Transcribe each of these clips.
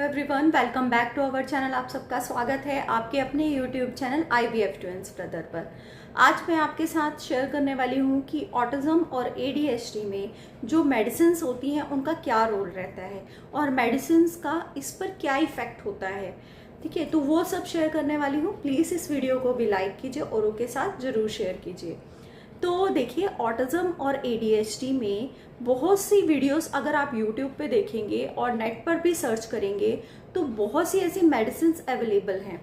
Everyone, welcome back to our channel. आप सबका स्वागत है आपके अपने YouTube channel IVF twins brother पर। आज मैं आपके साथ शेयर करने वाली हूँ कि ऑटिज्म और ADHD में जो मेडिसिन्स होती हैं उनका क्या रोल रहता है और मेडिसिन्स का इस पर क्या इफ़ेक्ट होता है। ठीक है, तो वो सब शेयर करने वाली हूँ। प्लीज़ इस वीडियो को भी लाइक कीजिए, औरों के साथ ज़रूर शेयर कीजिए। तो देखिए, ऑटिज्म और ADHD में बहुत सी वीडियोस अगर आप YouTube पे देखेंगे और नेट पर भी सर्च करेंगे तो बहुत सी ऐसी मेडिसिन्स अवेलेबल हैं।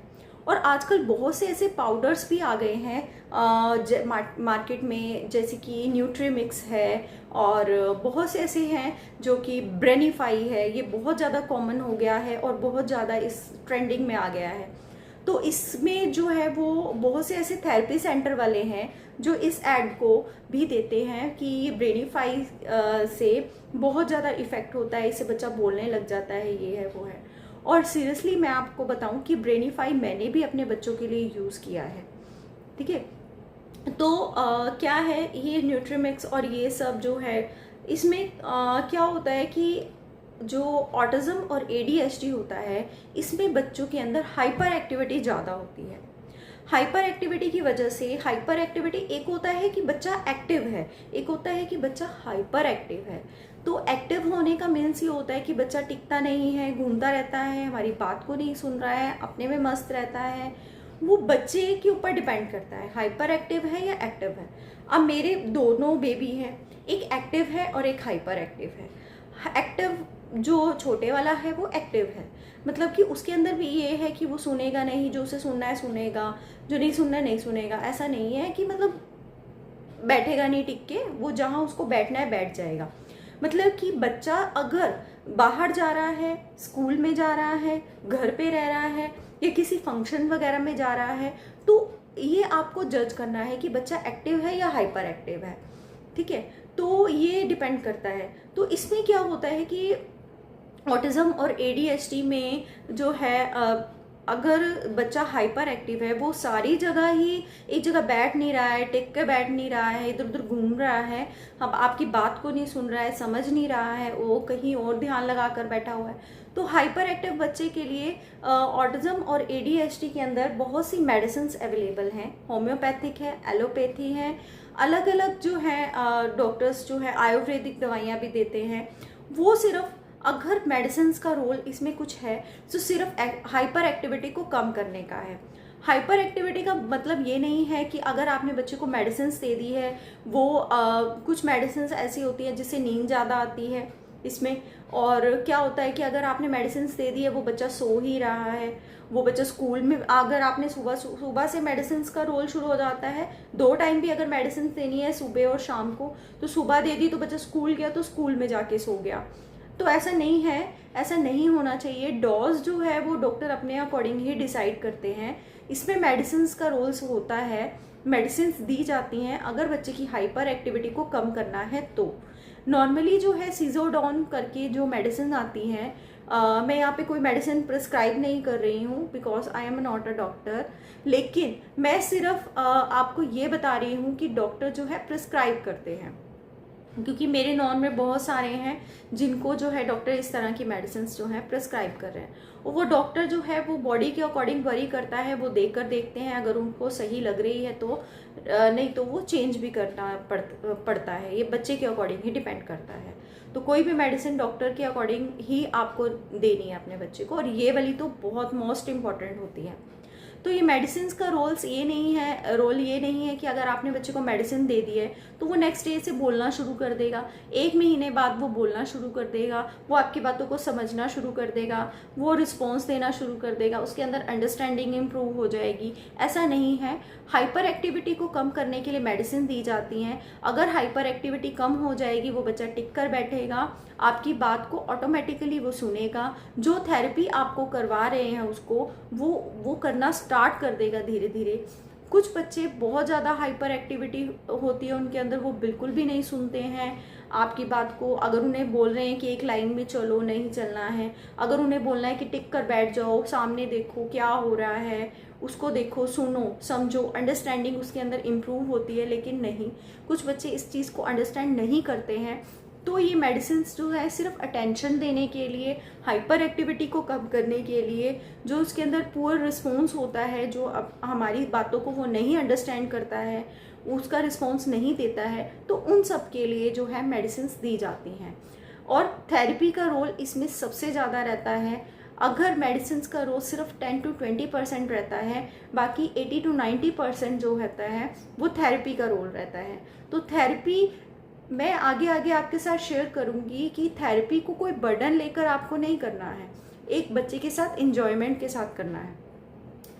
और आजकल बहुत से ऐसे पाउडर्स भी आ गए हैं मार्केट में, जैसे कि न्यूट्रीमिक्स है और बहुत से ऐसे हैं जो कि ब्रेनिफाई है। ये बहुत ज़्यादा कॉमन हो गया है और बहुत ज़्यादा इस ट्रेंडिंग में आ गया है। तो इसमें जो है वो बहुत से ऐसे थेरेपी सेंटर वाले हैं जो इस ऐड को भी देते हैं कि ये ब्रेनिफाई से बहुत ज़्यादा इफ़ेक्ट होता है, इससे बच्चा बोलने लग जाता है, ये है वो है। और सीरियसली मैं आपको बताऊं कि ब्रेनिफाई मैंने भी अपने बच्चों के लिए यूज़ किया है। ठीक है, तो क्या है ये न्यूट्रीमिक्स और ये सब जो है, इसमें क्या होता है कि जो ऑटिज्म और ADHD होता है इसमें बच्चों के अंदर हाइपर एक्टिविटी ज़्यादा होती है। हाइपर एक्टिविटी की वजह से, हाइपर एक्टिविटी एक होता है कि बच्चा एक्टिव है, एक होता है कि बच्चा हाइपर एक्टिव है। तो एक्टिव होने का मीन्स ये होता है कि बच्चा टिकता नहीं है, घूमता रहता है, हमारी बात को नहीं सुन रहा है, अपने में मस्त रहता है। वो बच्चे के ऊपर डिपेंड करता है हाइपर एक्टिव है या एक्टिव है। अब मेरे दोनों बेबी हैं, एक एक्टिव है और एक हाइपर एक्टिव है। एक्टिव जो छोटे वाला है वो एक्टिव है, मतलब कि उसके अंदर भी ये है कि वो सुनेगा नहीं, जो उसे सुनना है सुनेगा, जो नहीं सुनना है नहीं सुनेगा। ऐसा नहीं है कि मतलब बैठेगा नहीं टिक के, वो जहाँ उसको बैठना है बैठ जाएगा। मतलब कि बच्चा अगर बाहर जा रहा है, स्कूल में जा रहा है, घर पे रह रहा है या किसी फंक्शन वगैरह में जा रहा है, तो ये आपको जज करना है कि बच्चा एक्टिव है या हाइपर एक्टिव है। ठीक है, तो ये डिपेंड करता है। तो इसमें क्या होता है कि ऑटिज्म और ADHD में जो है अगर बच्चा हाइपर एक्टिव है, वो सारी जगह ही एक जगह बैठ नहीं रहा है, टिक के बैठ नहीं रहा है, इधर उधर घूम रहा है, अब आपकी बात को नहीं सुन रहा है, समझ नहीं रहा है, वो कहीं और ध्यान लगा कर बैठा हुआ है। तो हाइपर एक्टिव बच्चे के लिए ऑटिज्म और ADHD के अंदर बहुत सी मेडिसिन्स अवेलेबल हैं। होम्योपैथिक है, एलोपैथी है, अलग अलग जो है डॉक्टर्स जो है आयुर्वेदिक दवाइयाँ भी देते हैं। वो सिर्फ अगर मेडिसिन्स का रोल इसमें कुछ है तो सिर्फ हाइपर एक्टिविटी को कम करने का है। हाइपर एक्टिविटी का मतलब ये नहीं है कि अगर आपने बच्चे को मेडिसिन्स दे दी है, वो कुछ मेडिसिन्स ऐसी होती हैं जिससे नींद ज़्यादा आती है इसमें। और क्या होता है कि अगर आपने मेडिसिन्स दे दी है, वो बच्चा सो ही रहा है, वो बच्चा स्कूल में, अगर आपने सुबह से मेडिसिन्स का रोल शुरू हो जाता है, 2 टाइम भी अगर मेडिसिन देनी है सुबह और शाम को, तो सुबह दे दी तो बच्चा स्कूल गया तो स्कूल में जाके सो गया। तो ऐसा नहीं है, ऐसा नहीं होना चाहिए। डोज जो है वो डॉक्टर अपने अकॉर्डिंग ही डिसाइड करते हैं। इसमें मेडिसिन्स का रोल्स होता है, मेडिसिन्स दी जाती हैं अगर बच्चे की हाइपर एक्टिविटी को कम करना है। तो नॉर्मली जो है सीजोडॉन करके जो मेडिसिन आती हैं, मैं यहाँ पे कोई मेडिसिन प्रिस्क्राइब नहीं कर रही हूँ because I am not a doctor, लेकिन मैं सिर्फ आपको ये बता रही हूँ कि डॉक्टर जो है प्रिस्क्राइब करते हैं, क्योंकि मेरे नॉन में बहुत सारे हैं जिनको जो है डॉक्टर इस तरह की मेडिसिन जो है प्रिस्क्राइब कर रहे हैं। और वो डॉक्टर जो है वो बॉडी के अकॉर्डिंग वरी करता है, वो देख कर देखते हैं, अगर उनको सही लग रही है तो, नहीं तो वो चेंज भी करना पड़ता है। ये बच्चे के अकॉर्डिंग ही डिपेंड करता है। तो कोई भी मेडिसिन डॉक्टर के अकॉर्डिंग ही आपको देनी है अपने बच्चे को, और ये वाली तो बहुत मोस्ट इम्पॉर्टेंट होती है। तो ये मेडिसिन का रोल ये नहीं है कि अगर आपने बच्चे को मेडिसिन दे दी है तो वो नेक्स्ट डे से बोलना शुरू कर देगा, 1 महीने बाद वो बोलना शुरू कर देगा, वो आपकी बातों को समझना शुरू कर देगा, वो रिस्पॉन्स देना शुरू कर देगा, उसके अंदर अंडरस्टैंडिंग इम्प्रूव हो जाएगी। ऐसा नहीं है। हाइपर एक्टिविटी को कम करने के लिए मेडिसिन दी जाती हैं। अगर हाइपर एक्टिविटी कम हो जाएगी, वो बच्चा टिक कर बैठेगा, आपकी बात को ऑटोमेटिकली वो सुनेगा, जो थेरेपी आपको करवा रहे हैं उसको वो करना स्टार्ट कर देगा धीरे धीरे। कुछ बच्चे बहुत ज़्यादा हाइपर एक्टिविटी होती है उनके अंदर, वो बिल्कुल भी नहीं सुनते हैं आपकी बात को। अगर उन्हें बोल रहे हैं कि एक लाइन में चलो, नहीं चलना है। अगर उन्हें बोलना है कि टिक कर बैठ जाओ, सामने देखो क्या हो रहा है, उसको देखो, सुनो, समझो, अंडरस्टैंडिंग उसके अंदर इम्प्रूव होती है। लेकिन नहीं, कुछ बच्चे इस चीज़ को अंडरस्टैंड नहीं करते हैं तो ये मेडिसिन जो है सिर्फ अटेंशन देने के लिए, हाइपर एक्टिविटी को कम करने के लिए, जो उसके अंदर पुअर रिस्पॉन्स होता है, जो अब हमारी बातों को वो नहीं अंडरस्टैंड करता है, उसका रिस्पॉन्स नहीं देता है, तो उन सब के लिए जो है मेडिसिन दी जाती हैं। और थेरेपी का रोल इसमें सबसे ज़्यादा रहता है। अगर मेडिसिन का रोल सिर्फ 10 to 20% रहता है, बाकी 80 to 90% जो रहता है वो थेरेपी का रोल रहता है। तो थेरेपी मैं आगे आगे आपके साथ शेयर करूंगी कि थेरेपी को कोई बर्डन लेकर आपको नहीं करना है, एक बच्चे के साथ इंजॉयमेंट के साथ करना है।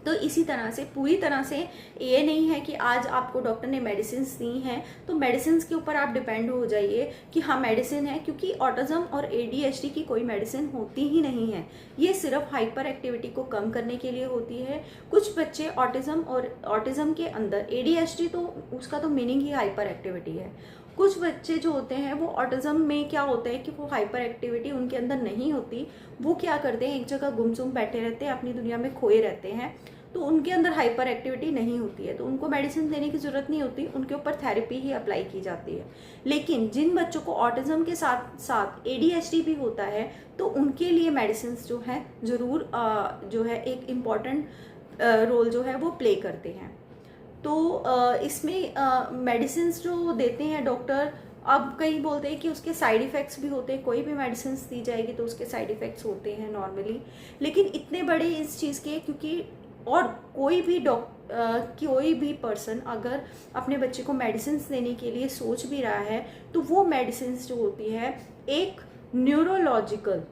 तो इसी तरह से पूरी तरह से ये नहीं है कि आज आपको डॉक्टर ने मेडिसिन दी हैं तो मेडिसिन के ऊपर आप डिपेंड हो जाइए कि हाँ मेडिसिन है, क्योंकि ऑटिज्म और ADHD की कोई मेडिसिन होती ही नहीं है। ये सिर्फ हाइपर एक्टिविटी को कम करने के लिए होती है। कुछ बच्चे ऑटिज्म के अंदर, ADHD तो उसका तो मीनिंग ही हाइपर एक्टिविटी है। कुछ बच्चे जो होते हैं वो ऑटिज्म में क्या होता है कि वो हाइपर एक्टिविटी उनके अंदर नहीं होती, वो क्या करते हैं एक जगह गुमसुम बैठे रहते हैं, अपनी दुनिया में खोए रहते हैं, तो उनके अंदर हाइपर एक्टिविटी नहीं होती है, तो उनको मेडिसिन देने की ज़रूरत नहीं होती, उनके ऊपर थेरेपी ही अप्लाई की जाती है। लेकिन जिन बच्चों को ऑटिज्म के साथ साथ ADHD भी होता है तो उनके लिए मेडिसिन जो है ज़रूर जो है एक इम्पॉर्टेंट रोल जो है वो प्ले करते हैं। तो इसमें मेडिसिन जो देते हैं डॉक्टर, अब कई बोलते हैं कि उसके साइड इफ़ेक्ट्स भी होते हैं, कोई भी मेडिसिन दी जाएगी तो उसके साइड इफ़ेक्ट्स होते हैं नॉर्मली, लेकिन इतने बड़े इस चीज़ के, क्योंकि और कोई भी पर्सन अगर अपने बच्चे को मेडिसिन देने के लिए सोच भी रहा है तो वो मेडिसिन जो होती है एक न्यूरोलॉजिकल,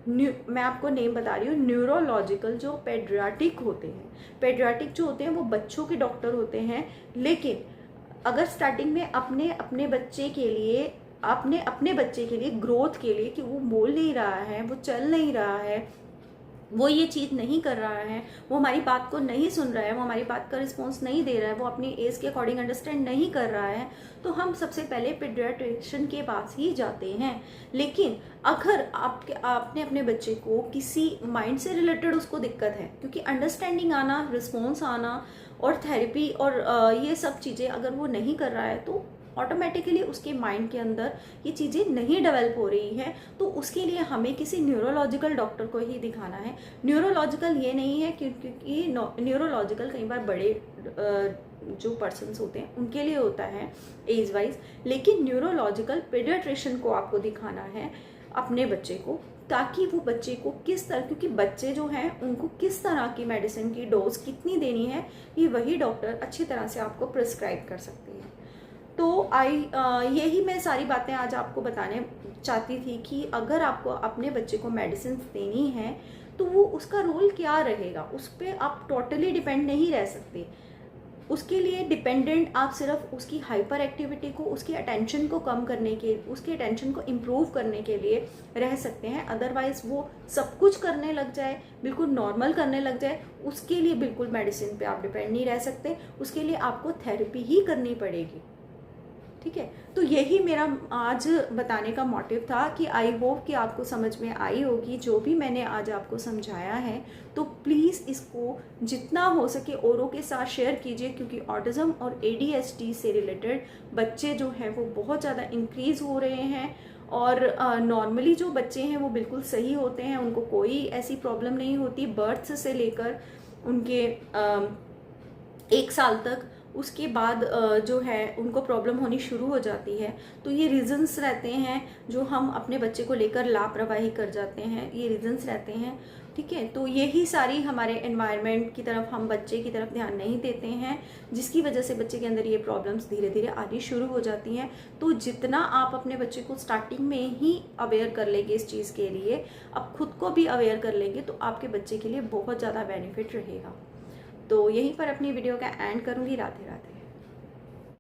मैं आपको नेम बता रही हूँ, न्यूरोलॉजिकल जो पेडियाट्रिक होते हैं, पेडियाट्रिक जो होते हैं वो बच्चों के डॉक्टर होते हैं। लेकिन अगर स्टार्टिंग में अपने बच्चे के लिए ग्रोथ के लिए, कि वो बोल नहीं रहा है, वो चल नहीं रहा है, वो ये चीज़ नहीं कर रहा है, वो हमारी बात को नहीं सुन रहा है, वो हमारी बात का रिस्पॉन्स नहीं दे रहा है, वो अपनी एज के अकॉर्डिंग अंडरस्टैंड नहीं कर रहा है, तो हम सबसे पहले पीडियाट्रिशियन के पास ही जाते हैं। लेकिन अगर आपने अपने बच्चे को किसी माइंड से रिलेटेड उसको दिक्कत है, क्योंकि अंडरस्टैंडिंग आना, रिस्पॉन्स आना और थेरेपी और ये सब चीज़ें अगर वो नहीं कर रहा है तो ऑटोमेटिकली उसके माइंड के अंदर ये चीज़ें नहीं डेवलप हो रही हैं, तो उसके लिए हमें किसी न्यूरोलॉजिकल डॉक्टर को ही दिखाना है। न्यूरोलॉजिकल ये नहीं है क्योंकि न्यूरोलॉजिकल कई बार बड़े जो पर्सन्स होते हैं उनके लिए होता है एज वाइज, लेकिन न्यूरोलॉजिकल पीडियाट्रिशियन को आपको दिखाना है अपने बच्चे को, ताकि वो बच्चे को किस तरह, क्योंकि बच्चे जो हैं उनको किस तरह की मेडिसिन की डोज कितनी देनी है ये वही डॉक्टर अच्छी तरह से आपको प्रिस्क्राइब कर सकती है। तो यही मैं सारी बातें आज आपको बताने चाहती थी कि अगर आपको अपने बच्चे को मेडिसिन देनी है तो वो उसका रोल क्या रहेगा, उस पर आप टोटली डिपेंड नहीं रह सकते। उसके लिए डिपेंडेंट आप सिर्फ उसकी हाइपर एक्टिविटी को, उसकी अटेंशन को कम करने के, उसकी अटेंशन को इम्प्रूव करने के लिए रह सकते हैं। अदरवाइज वो सब कुछ करने लग जाए, बिल्कुल नॉर्मल करने लग जाए, उसके लिए बिल्कुल मेडिसिन पे आप डिपेंड नहीं रह सकते, उसके लिए आपको थेरेपी ही करनी पड़ेगी। ठीक है, तो यही मेरा आज बताने का मोटिव था कि आई होप कि आपको समझ में आई होगी जो भी मैंने आज आपको समझाया है। तो प्लीज़ इसको जितना हो सके औरों के साथ शेयर कीजिए, क्योंकि ऑटिज्म और ADHD से रिलेटेड बच्चे जो हैं वो बहुत ज़्यादा इंक्रीज़ हो रहे हैं, और नॉर्मली जो बच्चे हैं वो बिल्कुल सही होते हैं, उनको कोई ऐसी प्रॉब्लम नहीं होती बर्थ से लेकर उनके 1 साल तक। उसके बाद जो है उनको प्रॉब्लम होनी शुरू हो जाती है। तो ये रीज़न्स रहते हैं जो हम अपने बच्चे को लेकर लापरवाही कर जाते हैं, ये रीज़न्स रहते हैं। ठीक है, तो यही सारी हमारे एनवायरनमेंट की तरफ, हम बच्चे की तरफ ध्यान नहीं देते हैं, जिसकी वजह से बच्चे के अंदर ये प्रॉब्लम्स धीरे धीरे आनी शुरू हो जाती हैं। तो जितना आप अपने बच्चे को स्टार्टिंग में ही अवेयर कर लेंगे इस चीज़ के लिए, अब खुद को भी अवेयर कर लेंगे, तो आपके बच्चे के लिए बहुत ज़्यादा बेनिफिट रहेगा। तो यहीं पर अपनी वीडियो का एंड करूँगी। राधे राधे।